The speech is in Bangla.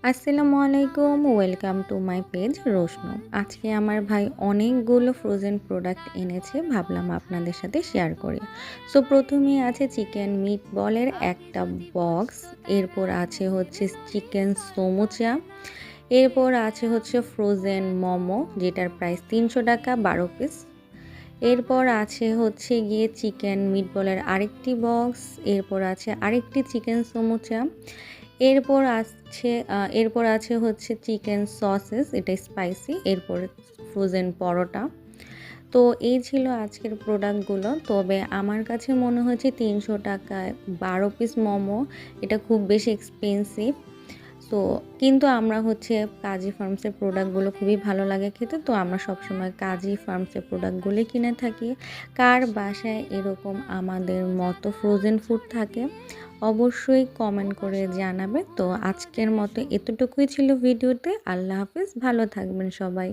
আসসালামু আলাইকুম, ওয়েলকাম টু মাই পেজ রোশনু। আজকে আমার ভাই অনেকগুলো ফ্রোজেন প্রোডাক্ট এনেছে, ভাবলাম আপনাদের সাথে শেয়ার করি। সো প্রথমেই আছে চিকেন মিট বলের একটা বক্স, এরপর আছে হচ্ছে চিকেন সমুচা, এরপর আছে হচ্ছে ফ্রোজেন মোমো যেটার প্রাইস 300 টাকা 12 পিস। এরপর আছে হচ্ছে গিয়ে চিকেন মিট বলের আরেকটি বক্স, এরপর আছে আরেকটি চিকেন সমুচা, এরপর আছে হচ্ছে চিকেন সসেস, এটা স্পাইসি, এরপর ফ্রোজেন পরোটা। তো এই ছিল আজকের প্রোডাক্টগুলো। তবে আমার কাছে মনে হয়েছে 300 টাকায় 12 পিস মোমো এটা খুব বেশি এক্সপেন্সিভ। সো কিন্তু আমরা হচ্ছে কাজী ফার্মসের প্রোডাক্টগুলো খুবই ভালো লাগে খেতে, তো আমরা সবসময় কাজী ফার্মসের প্রোডাক্টগুলোই কিনে থাকি। কার বাসায় এরকম আমাদের মতো ফ্রোজেন ফুড থাকে অবশ্যই কমেন্ট করে জানাবে। তো আজকের মতো এতটুকুই ছিল ভিডিওতে। আল্লাহ হাফিজ, ভালো থাকবেন সবাই।